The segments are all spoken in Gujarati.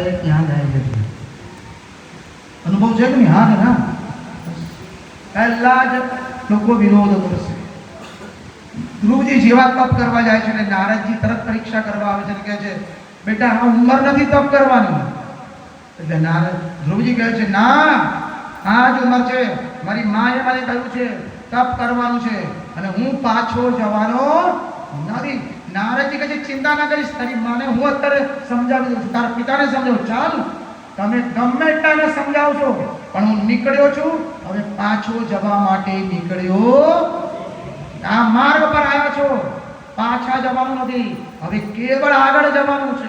ડાયરેક્ટ यहाँ जाएंगे। अनुभव છે કે નહીં? હા ને ના? પહેલા જ લોકો વિરોધ કરશે. ધ્રુવજી જેવા તપ કરવા જાય છે એટલે નારદજી તરત પરીક્ષા કરવા આવે છે અને કહે છે બેટા આ ઉંમર નથી તપ કરવાની. એટલે નારદ ધ્રુવજી કહે છે ના, આ જ ઉંમર છે. મારી માએ મને કહ્યું છે તપ કરવાનું છે અને હું પાછો જવાનો નથી. નારદજી કહે છે ચિંતા ના કરીશ, તારી માને હું અત્યારે સમજાવી દઉં છું, તારા પિતાને સમજાવું. ચાલ તમે ગમે એટલાને સમજાવશો પણ હું નીકળ્યો છું, હવે પાછો જવા માટે નીકળ્યો. આ માર્ગ પર આવ્યા છો, પાછા જવાનું નથી, હવે કેવળ આગળ જવાનું છે.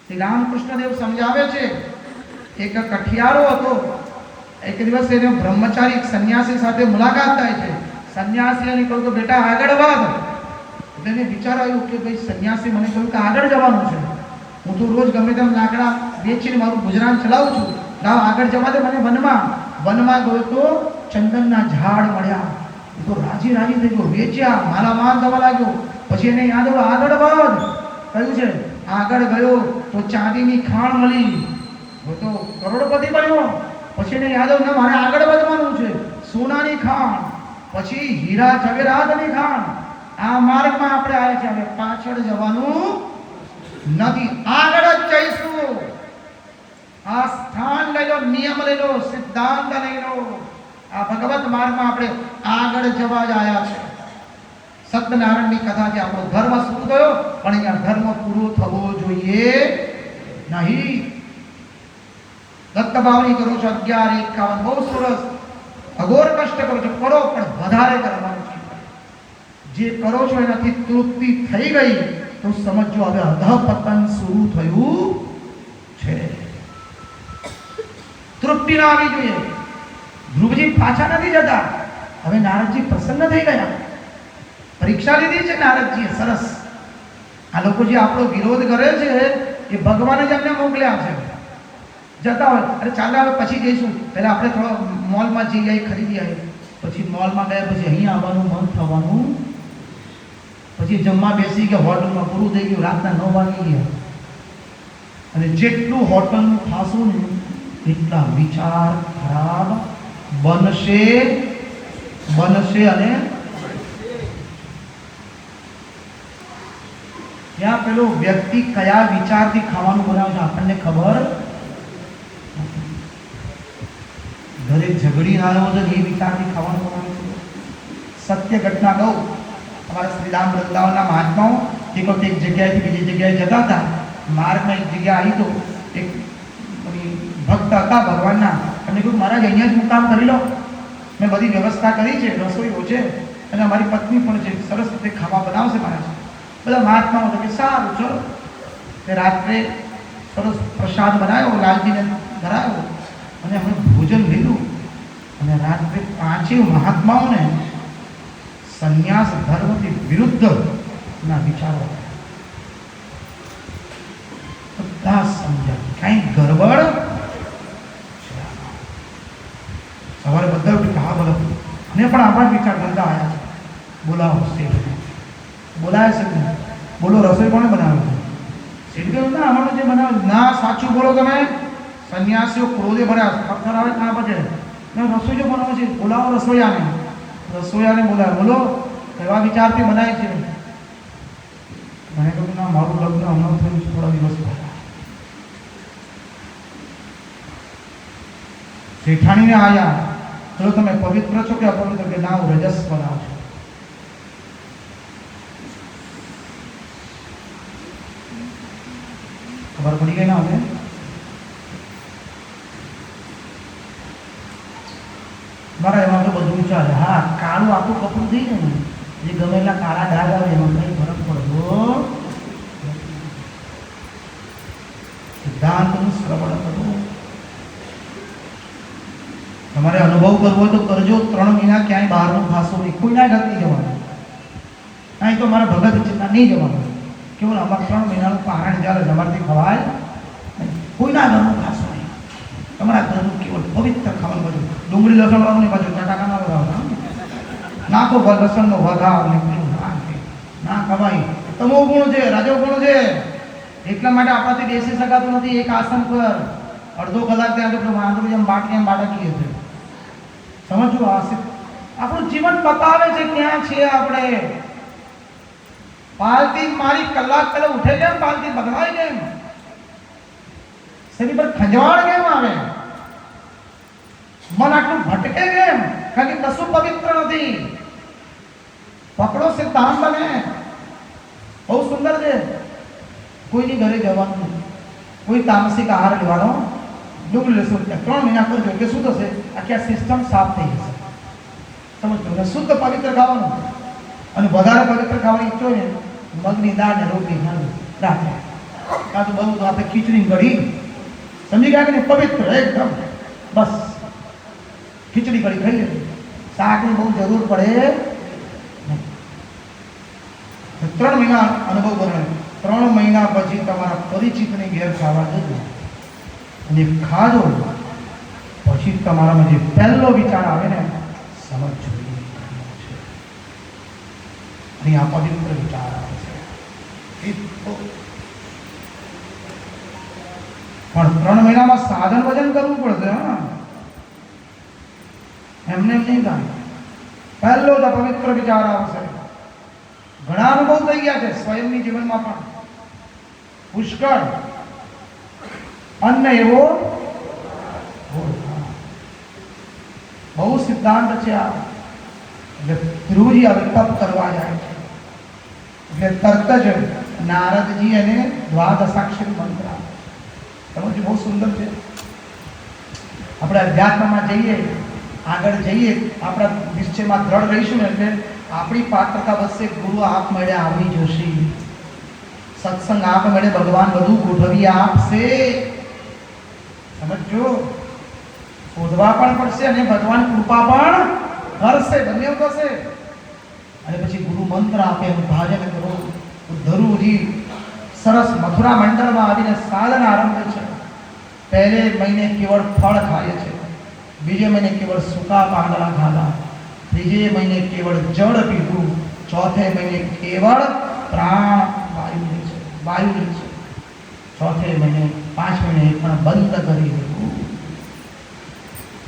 શ્રી રામકૃષ્ણ દેવ સમજાવે છે એક કઠિયારો હતો. એક દિવસ એને બ્રહ્મચારી એક સંન્યાસી સાથે મુલાકાત થાય છે. સંન્યાસીને કહ્યું કે બેટા આગળ વધ. એટલે એને વિચાર આવ્યો કે ભાઈ સંન્યાસી મને કહ્યું કે આગળ જવાનું છે, હું તો રોજ ગમે તેમ લાકડા વેચીને મારું ગુજરાન ચલાવું છું, લાવ આગળ જવા દે મને. વનમાં ગયો તો ચંદનના ઝાડ મળ્યા, તો રાજી થઈ ગયો, વેચ્યા, માલામાલ થવા લાગ્યો. પછી એને યાદ આવ્યું આગળ વધ. કહ્યું છે આગળ ગયો તો ચાંદીની ખાણ મળી, તો કરોડપતિ બન્યો. પછી એને યાદ આવ્યું મારે આગળ વધવાનું છે, સોનાની ખાણ, પછી હીરા જવેરાતની ખાણ. આ માર્ગમાં આપણે આવ્યા છે, હવે પાછળ જવાનું નથી, આગળ જ જઈશું. આ સ્થાન લઈ લો, નિયમ લઈ લો, સિદ્ધાંત લઈ લો. આ ભગવત માર્ગમાં આપણે આગળ જવા જ આવ્યા છે. સત્યનારાયણની કથાથી આપણો ધર્મ શરૂ થયો, પણ અહીંયા ધર્મ પૂરો થવો જોઈએ નહીં. દત્ત ભાવની કરો છો 11:51, બહુ સરસ. અઘોર કષ્ટ કરો છો, કરો પણ વધારે કરવાનું છે. જે કરો છો એનાથી તૃપ્તિ થઈ ગઈ તો સમજો હવે અધઃપતન શરૂ થયું છે. તૃપ્તિ ના આવી જોઈએ. ધ્રુવજી પાછા નથી જતા. હવે નારદજી પ્રસન્ન થઈ ગયા. પરીક્ષા લીધી છે નારદજીએ, સરસ. આ લોકો જે આપણો વિરોધ કરે છે એ ભગવાને જ અમને મોકલ્યા છે. જતા હોય અરે ચાલો હવે પછી જઈશું, પહેલા આપણે થોડો મોલમાં જઈ આવી, ખરીદી આવી. પછી મોલમાં ગયા પછી અહીંયા આવવાનું મન થવાનું, પછી જમવા બેસી ગયા હોટલમાં, પૂરું થઈ ગયું, રાતના 9 વાગી ગયા. અને જેટલું હોટલનું ખાશું ને એટલા વિચાર ખરાબ બનશે અને ત્યાં પેલો વ્યક્તિ કયા વિચારથી ખાવાનું બનાવે છે આપણને ખબર. ઘરે ઝઘડી આવ્યો છે એ વિચારથી ખાવાનું બનાવે છે. સત્ય ઘટના કહું, અમારા શ્રીરામ વૃંદાવનના મહાત્માઓ એક વખત એક જગ્યાએથી બીજી જગ્યાએ જતા હતા. માર્ગમાં એક જગ્યા આવી તો એક ભક્ત હતા ભગવાનના, એમને કહ્યું મહારાજ અહીંયા જ હું કામ કરી લો, મેં બધી વ્યવસ્થા કરી છે, રસોઈઓ છે અને અમારી પત્ની પણ છે, સરસ રીતે ખાવા બનાવશે મહારાજ. બધા મહાત્માઓ કે સારું ચલો. તે રાત્રે સરસ પ્રસાદ બનાવ્યો, લાલજીને ધરાવ્યો અને અમે ભોજન લીધું. અને રાત્રે 5 મહાત્માઓને સંન્યાસ ધર્મથી વિરુદ્ધના વિચારો બધા સમજ્યા કંઈક ગરબડ. સવારે બધા ઉઠી હા બોલો, અને પણ આવા જ વિચાર ધંધા આવ્યા છે. બોલાવો શેઠને, બોલાય છે ને, બોલો રસોઈ કોણે બનાવ્યું છે? શેઠ કહ્યું ના અમારું જે બનાવ્યું. ના સાચું બોલો તમે. સંન્યાસીઓ ક્રોધે ભર્યા, પથ્થર આવે ના બચે. રસોઈ જો બનાવે છે, બોલાવો રસોઈયાને. રસોઈયાને બોલાવે, બોલો એવા વિચારથી બનાય છે. મને કહ્યું ના મારું લગ્ન હમણાં થયું છે થોડા દિવસ પહેલા. શેઠાણીને આવ્યા, ચલો તમે પવિત્ર છો કે અપવિત્ર? કે ના હું રજસ બનાવું છું. ખબર પડી ગઈ ના? હવે મારા એમાં તો બધું ચાલે. હા કાળું આખું કપડું થઈ જાય ને, જે ગમેલા કાળા ડાઘ આવે એમાં કઈ ફરક પડતો. સિદ્ધાંતનું શ્રવણ કરવું. તમારે અનુભવ કરવો હોય તો કરજો. 3 મહિના ક્યાંય બહારનું ખાશો નહીં, કોઈના ઘર નહીં જવાનું. અહીં તો મારા ભગત ચિંતા નહીં જવાનું. કેવલ અમારે 3 મહિનાનું પારણ ચાલે, તમારાથી ખવાય કોઈના ઘરનું ખાશો નહીં. તમારા ઘરનું કેવળ પવિત્ર ખાવાનું. બધું ડુંગળી લસણ વાળું નહીં, બાજુ ચટાકાના વગાવતા નાખો લસણનો વઘાર ને ના ખવાય. તમો ગુણ છે, રાજો ગુણ છે. એટલા માટે આપણાથી બેસી શકાતું નથી એક આસન પર અડધો કલાક ત્યાં તો વાંધો જેમ બાટકીએ છે. સમજો આપણું જીવન બતાવે છે ક્યાં છે આપણે. પાલતી મારી કલાક પહેલા ઉઠે કેમ, પાલતી બદલાય કેમ, શરીર પર ખંજવાળ કેમ આવે, મન આટલું ભટકે કેમ? કારણ કે કશું પવિત્ર નથી. પકડો સિદ્ધાંત બને, બહુ સુંદર છે. કોઈની ઘરે જવાનું નથી, કોઈ તામસિક આહાર લેવાનો, ડુંગળી લસણ 3 મહિના કરજો કે શું થશે? આખી આ સિસ્ટમ સાફ થઈ જશે. સમજો ને, શુદ્ધ પવિત્ર ખાવાનું. અને વધારે પવિત્ર ખાવાની ઈચ્છો ને, મગની દાળ ને રોટલી ખાવી રાત્રે. કાં તો બહુ આપણે ખીચડી કઢી, સમજી ગયા કે નહીં? પવિત્ર એકદમ, બસ ખીચડી કઢી ખાઈ લેવી. શાકની બહુ જરૂર પડે નહીં. 3 મહિના અનુભવ કરવાનો. 3 મહિના પછી તમારા પરિચિતની ઘેર ખાવા જજો અને ખાજો, પછી તમારામાં જે પહેલો વિચાર આવે ને, સમજજો અને આ પવિત્ર વિચાર આવે છે. પણ 3 મહિનામાં સાધન વજન કરવું પડશે. એમને એમ નહીં થાય. પહેલો જ પવિત્ર વિચાર આવશે. ઘણા અનુભવ થઈ ગયા છે સ્વયંની જીવનમાં પણ. પુષ્કળ અન્ન એવો બહુ સિદ્ધાંત છે આ. એટલે ધ્રુવજી હવે તપ કરવા જાય છે. એટલે તરત જ નારદજી અને દ્વાદશાક્ષરી મંત્ર આપે. સમજો બહુ સુંદર છે. આપણે અધ્યાત્મમાં જઈએ, આગળ જઈએ, આપણા નિશ્ચયમાં દ્રઢ રહીશું એટલે આપણી પાત્રતા વધશે. ગુરુ આપ મળે આવી જશે, સત્સંગ આપ મળે, ભગવાન બધું ગોઠવી આપશે. સમજો, શોધવા પણ પડશે અને ભગવાન કૃપા પણ કરશે, બંને કરશે. અને પછી ગુરુ મંત્ર આપે, ભાજન કરો. ધરુજી સરસ મથુરા મંડળમાં આવીને સાધન આરંભે છે. પહેલે મહિને કેવળ ફળ ખાય છે, બીજે મહિને કેવળ સૂકા પાંદડા ખાધા, ત્રીજે મહિને કેવળ જળ પીધું, ચોથે મહિને કેવળ પ્રાણ વાયુ લે છે, ચોથે મહિને 5 મહિને પણ બંધ કરી દીધું.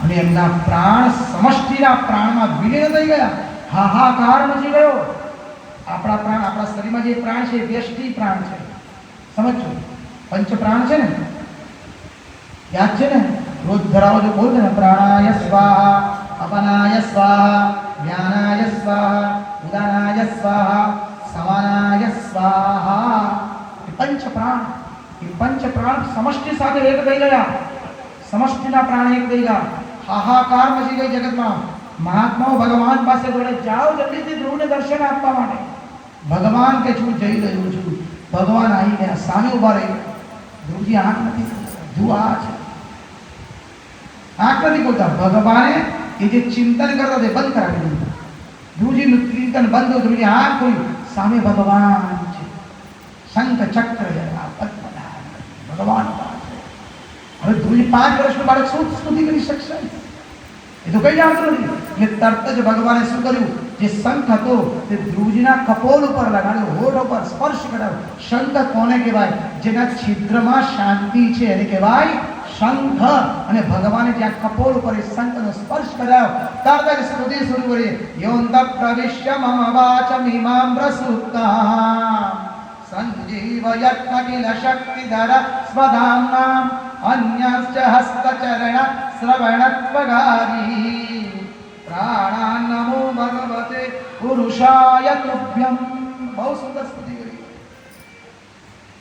અને એમના પ્રાણ સમષ્ટિના પ્રાણમાં વિલીન થઈ ગયા. હાહાકાર મચી ગયો. આપણા પ્રાણ, આપણા શરીરમાં જે પ્રાણ છે વ્યષ્ટિ પ્રાણ છે. સમજો, પંચ પ્રાણ છે ને, યાદ છે ને? રોજ ધરાવો જો બોલતો ને, પ્રાણાય સ્વાહા, અપનાય સ્વાહા, જ્ઞાનાય સ્વાહા, ઉદાનાય સ્વાહા, સમાનાય સ્વાહા. એ પંચ પ્રાણ સમષ્ટિ સાથે એક થઈ ગયા. સમષ્ટિના પ્રાણ એક થઈ ગયા. હાહાકાર મચી ગઈ જગતમાં. મહાત્માઓ ભગવાન પાસે દોડે, જાઓ જલ્દીથી ધ્રુવને દર્શન આપવા માટે. ભગવાન કે છું જઈ રહ્યો છું. ભગવાન આવી ગયા, સામે ઉભા રહી. ધ્રુવજી આંખ નથી, ધ્રુવ આ છે, આંખ નથી ખોલતા. ભગવાને એ જે ચિંતન કરતા તે બંધ કરાવી દીધું. ધ્રુવજીનું ચિંતન બંધ, ધ્રુવજી આંખ ખોલી, સામે ભગવાન છે. શંખ ચક્ર ભગવાન પાસે. હવે ધ્રુવજી 5 વર્ષનું બાળક શું સ્તુતિ કરી શકશે? એ તો કઈ જાણતું નથી. એટલે તરત જ ભગવાને શું કર્યું? જે શંખ હતો તે ધ્રુવજીના કપોલ ઉપર લગાડ્યો, હોઠ ઉપર સ્પર્શ કરાવ્યો. શંખ કોને કહેવાય? જેના છિદ્રમાં શાંતિ છે એને કહેવાય શંખ. અને ભગવાને જ્યાં કપોલ ઉપર એ શંખનો સ્પર્શ કરાવ્યો, તરત જ સ્તુતિ શરૂ કરી. યોંત પ્રવિશ્ય મમ વાચમિમામ પ્રસુપ્તામ સંજીવયત્ન કિલ શક્તિધર સ્વધામ્નામ અન્યશ્ચ હસ્તચરણ શ્રવણત્વગારી પ્રાણાન નમો ભગવતે પુરુષાય તુભ્યમ. બહુ સુંદર સ્તુતિ કરી.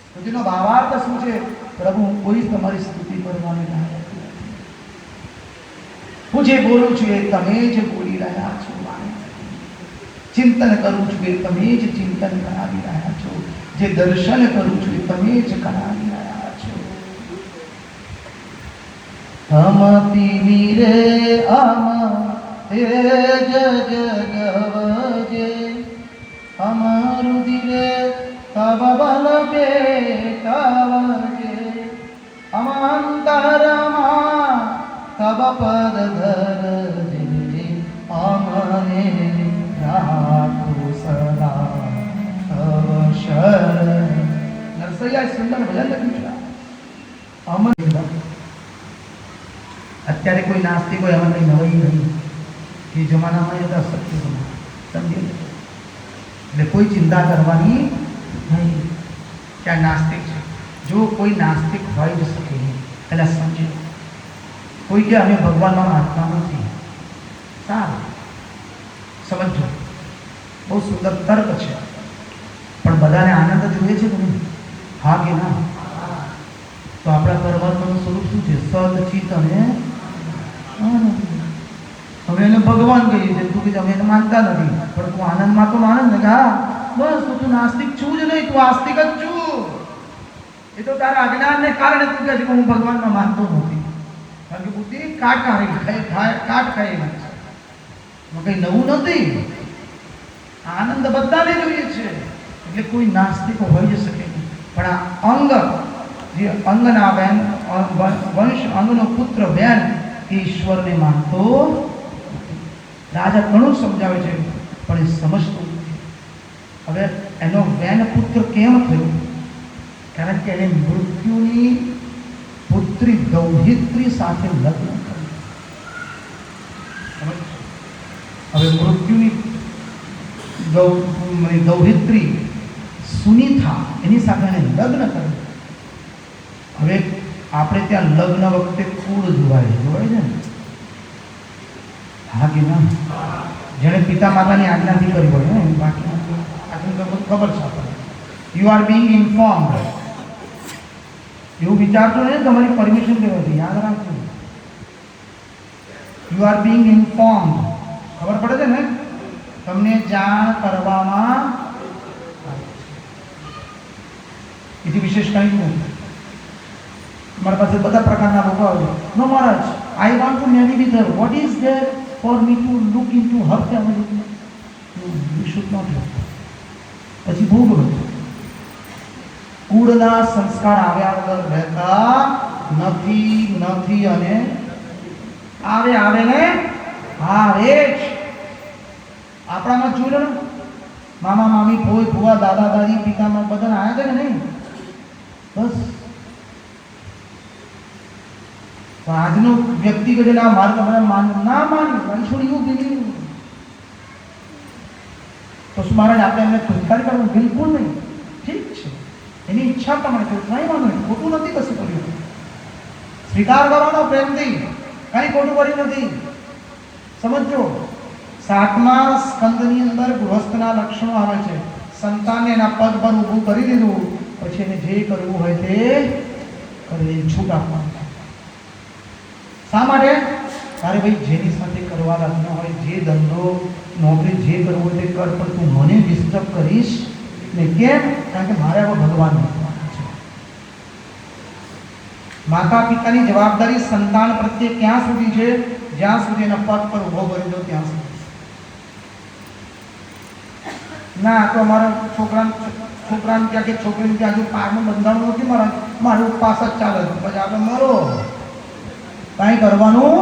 સ્તુતિનો ભાવાર્થ શું છે? પ્રભુ, કોઈ તમારી સ્તુતિ કરવાની લાયક નથી. હું જે બોલું છું એ તમે જ બોલી રહ્યા છો. ચિંતન કરું છું એ તમે જ ચિંતન કરાવી રહ્યા છો. જે દર્શન કરું છું એ તમે જ કરાવી રહ્યા છો. હમ તિમિરે અમ તેજ જગવજે હમ રુધિરે તવ બલ પેટવજે હમ અંતરમાં તવ પદ ધરજે અમને રાખો સદા તવ શરણ. નરસૈયા કીર્તન ભજન લખ્યું છે અમર અત્યારે કોઈ નાસ્તિક હોય એમાં કંઈ નવાઈ નહીં એ જમાનામાં એ સત્ય સમજી એટલે કોઈ ચિંતા કરવાની નહીં કે આ નાસ્તિક છે. જો કોઈ નાસ્તિક હોય જ શકે નહીં એટલે સમજે કોઈ કે અમે ભગવાનમાં માનતા નથી સારું સમજો બહુ સુંદર તર્ક છે પણ બધાને આનંદ જોઈએ છે કે નહીં? હા કે ના? તો આપણા પરમાત્માનું સ્વરૂપ શું છે? સત ચિત્ત અને આનંદ. અમે એને ભગવાન કહીએ છીએ, તું કે અમે એને માનતા નથી પણ તું આનંદમાં તો આનંદ ને હા બસ તું નાસ્તિક છું જ નહીં, તું આસ્તિક જ છું. એ તો તારા અજ્ઞાનને કારણે તું કહે છે કે હું ભગવાનમાં માનતો નથી. કારણ કે બુદ્ધિ કાટ ખાઈ કંઈ નવું નથી. આનંદ બધાને જોઈએ છે એટલે કોઈ નાસ્તિક હોઈ જ શકે નહીં. પણ આ અંગ જે અંગના બેન વંશ અંગનો પુત્ર બેન એ ઈશ્વરને માનતો રાજા ઘણું સમજાવે છે પણ એ સમજતો નથી. હવે એનો બેન પુત્ર કેમ થયો? કારણ કે એને મૃત્યુની પુત્રી દૌહિત્રી સાથે લગ્ન કર્યું. હવે મૃત્યુની દૌહિત્રી સુનીતા એની સાથે એને લગ્ન કર્યું. હવે આપણે ત્યાં લગ્ન વખતે કુળ જોવાય છે ને? હા કે ના? જેણે પિતા માતાની આજ્ઞાથી કરી હોય ને બાકી ખબર છે આપણને. You are Bing informed. એવું વિચારતો ને તમારી પરમિશન લેવાથી યાદ રાખજો. You are Bing informed. ખબર પડે છે ને? તમને જાણ કરવામાં એથી વિશેષ કંઈ નથી. મારા પાસે બધા પ્રકારના લોકો આવે no Maharaj I want to marry with her. What is there for me to look into her family? You should not look. પછી ભોગ હતો કુળના સંસ્કાર આવ્યા વગર રહેતા નથી અને આવે ને આવે જ. આપણામાં જોયું ને મામા મામી ફોઈ ફુવા દાદા દાદી પિતામાં બધા આવ્યા છે કે નહીં? બસ પણ આજનો વ્યક્તિ કે ના મારે તમારે માન્યું ના માન્યું છોડ્યું બિલીવ તો શું મહારાજ આપણે એમને સ્વીકાર કરવું? બિલકુલ નહીં. ઠીક છે એની ઈચ્છા પ્રમાણે કંઈ વાંધો નહીં, ખોટું નથી કશું કર્યું. સ્વીકાર કરવાનો પ્રેમથી, કંઈ ખોટું કર્યું નથી. સમજો 7મા સ્કંદની અંદર ગૃહસ્થના લક્ષણો આવે છે. સંતાનને એના પગ પર ઊભું કરી દીધું પછી એને જે કરવું હોય તે કરી છૂટ આપવાનું. શા માટે? તારે ભાઈ જેની સાથે કરવા લગ્ન હોય જે ધંધો નોકરી જે કરવું હોય તે કર પણ તું મને ડિસ્ટર્બ કરીશ ને. કેમ? કારણ કે મારે હવે ભગવાન બનવાનું છે. માતા પિતાની જવાબદારી સંતાન પ્રત્યે ક્યાં સુધી છે? જ્યાં સુધી એના પગ પર ઊભો કરી દો ત્યાં સુધી. ના તો અમારા છોકરાને ત્યાં કે છોકરીને ત્યાં હજુ પારનું બંધાણું નથી મારું ઉપવાસ જ ચાલે પછી આપણે મરો કાંઈ કરવાનું